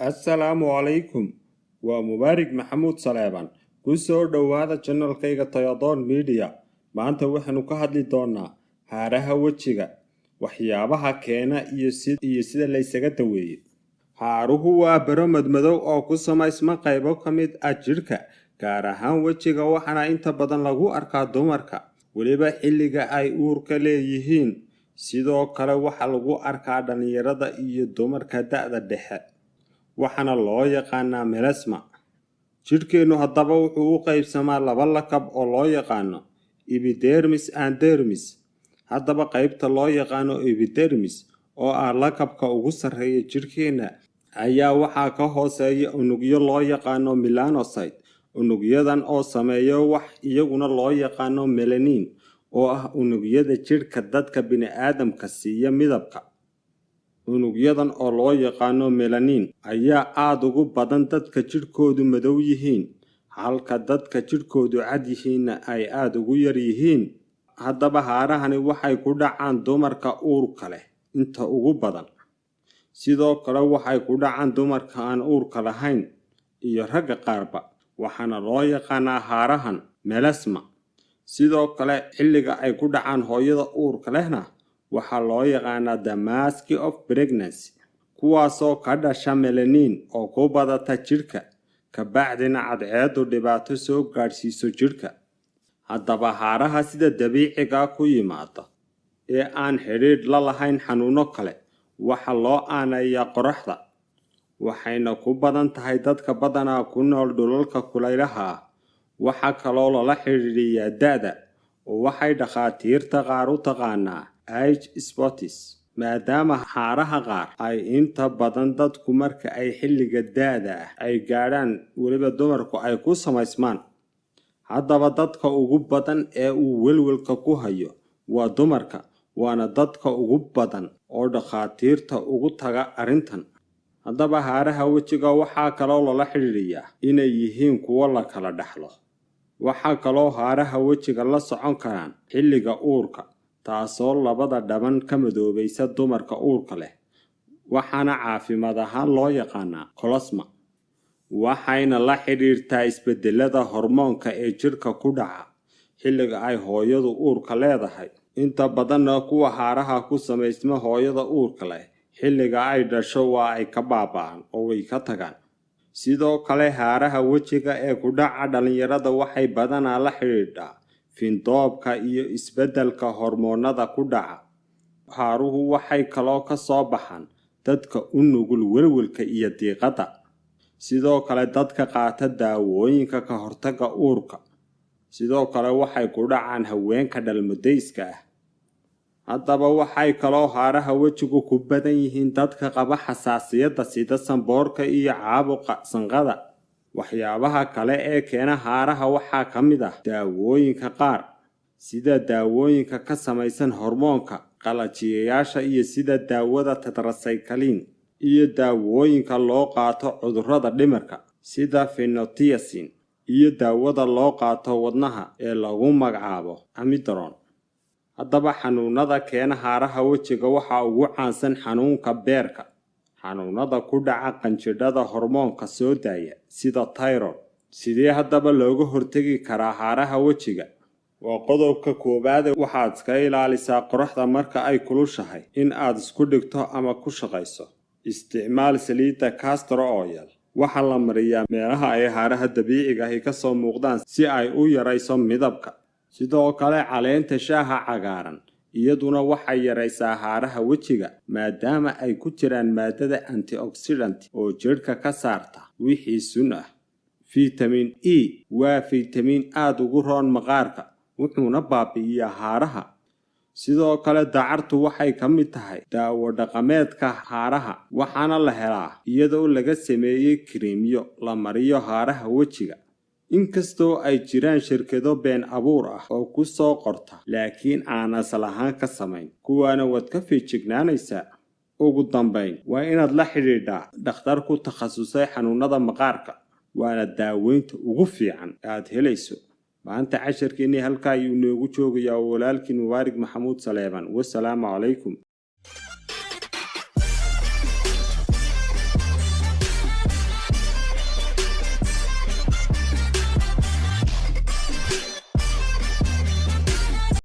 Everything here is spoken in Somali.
Assalaamu calaykum. Waa Mubaarak Maxamuud Saleeban. Ku soo dhowaada channelkayga Tayadon Media. Maanta waxaanu ka hadli doonaa haaraha wejiga, waxyaabaha keena iyo sida la isaga daweeyo. Haaruhu waa baro madmadow oo ku samaysma qaybo ka mid ah jidhka, gaar ahaan wejiga waxaana inta badan lagu arkaa dumarka, weliba xilliga ay uurka leeyihiin. Sidoo kale waxaa lagu arkaa dhalinyarada iyo dumarka da'da dhexe. waxaana loo yaqaanaa melasma. Jidhkeenu haddaba wuxuu u qaybsamaa laba lakab oo loo yaqaano epidermis and dermis. Haddaba qaybta loo yaqaano epidermis oo ah lakabka ugu sarreeya jidhkeena ayaa waxaa ka hooseeya unugyo loo yaqaano melanocyte. Unugyadan oo sameeya wax iyaguna loo yaqaano melanin oo ah unugyada jidhka dadka bini'aadamka siiya midabka. Unugyadan oo loo yaqaano melanin ayaa aad ugu badan dadka jidhkoodu madow yihiin, halka dadka jidhkoodu cad yihiinna ay aad ugu yar yihiin. Haddaba haarahani waxay ku dhacaan dumarka uurka leh inta ugu badan. Sidoo kale waxay ku dhacaan dumarka aan uurka lahayn iyo ragga qaarba, waxaana loo yaqaanaa haarahan melasma. Sidoo kale xilliga ay ku dhacaan hooyada uurka lehna waxaa loo yaqaanaa the mask of pregnancy, kuwaasoo ka dhasha melanin oo ku badata jidhka, ka bacdina cadceedu dhibaato soo gaadhsiiso jidhka. Haddaba haaraha sida dabiiciga ku yimaada ee aan xidhiidh la lahayn xanuuno kale waxaa loo aaneeyaa qoraxda, waxayna ku badan tahay dadka badanaa ku nool dhulalka kulaylaha ah. Waxaa kaloo lala xidhiidhiyaa da'da, oo waxay dhakhaatiirta qaar u taqaanaa age spots, maadaama haaraha qaar ay inta badan dadku marka ay xilliga da'da ay gaadhaan, weliba dumarku ay ku samaysmaan. Haddaba dadka ugu badan ee uu welwelka ku hayo waa dumarka, waana dadka ugu badan oo dhakhaatiirta ugu taga arrintan. Haddaba haaraha wejiga waxaa kaloo lala xidhiidhiyaa inay yihiin kuwo la kala dhaxlo. Waxaa kaloo haaraha wejiga la socon karaan xilliga uurka, taasoo labada dhaban ka madoobaysa dumarka uurka leh, waxaana caafimaad ahaan loo yaqaanaa kolosma. Waxayna la xidhiirtaa isbedelada hormoonka ee jidhka ku dhaca xilliga ay hooyadu uurka leedahay. Inta badanna kuwa haaraha ku samaysma hooyada uurka leh xilliga ay dhasho waa ay ka baaba'aan oo way ka tagaan. Sidoo kale haaraha wejiga ee ku dhaca dhalinyarada waxay badanaa la xidhiidhaa findoobka iyo isbedelka hormoonada ku dhaca. Haaruhu waxay kaloo ka soo baxaan dadka u nugul welwelka iyo diiqada, sidoo kale dadka qaata daawooyinka ka hortagga uurka. Sidoo kale waxay ku dhacaan haweenka dhalmadayska ah. Haddaba waxay kaloo haaraha wejigu ku badan yihiin dadka qaba xasaasiyadda sida sanboorka iyo caabuqa sanqada. Waxyaabaha kale ee keena haaraha waxaa ka mid ah daawooyinka qaar, sida daawooyinka ka samaysan hormoonka qalajiyayaasha iyo sida daawada tetracycline, iyo daawooyinka loo qaato cudurrada dhimirka sida phenothiazine, iyo daawada loo qaato wadnaha ee lagu magacaabo amiodarone. Haddaba xanuunada keena haaraha wejiga waxaa ugu caansan xanuunka beerka, xanuunada ku dhaca qanjidhada hormoonka soo daaya sida thyroid. Sidee haddaba looga hortagi karaa haaraha wejiga? Waa qodobka koowaad. Waxaad iska ilaalisaa qoraxda marka ay kulushahay, in aad isku dhigto ama ku shaqayso. Isticmaal saliidda castor oil. Waxaa la mariyaa meelaha ay haaraha dabiiciga ahi ka soo muuqdaan si ay u yarayso midabka. Sidoo kale caleenta shaaha cagaaran iyaduna waxay yaraysaa haaraha wejiga, maadaama ay ku jiraan maadada antioxidant oo jidhka ka saarta wixii sun ah. Vitamin E waa fitamiin aad ugu roon maqaarka, wuxuuna baabi'iyaa haaraha. Sidoo kale dacartu waxay ka mid tahay daawo dhaqameedka haaraha, waxaana la helaa iyadoo laga sameeyey kiriimyo la mariyo haaraha wejiga. Inkastoo ay jiraan shirkado been abuur ah oo ku soo qorta laakiin aan asal ahaan ka samayn, kuwaana waad ka feejignaanaysaa. Ugu dambayn, waa inaad la xidhiidhaa dhakhtar ku takhasusay xanuunada maqaarka, waana daaweynta ugu fiican aad helayso. maanta casharkeennii halkaa ayuu inoogu joogayaa walaalkiin Mubaarak Maxamuud Saleeban. Wassalaamu calaykum.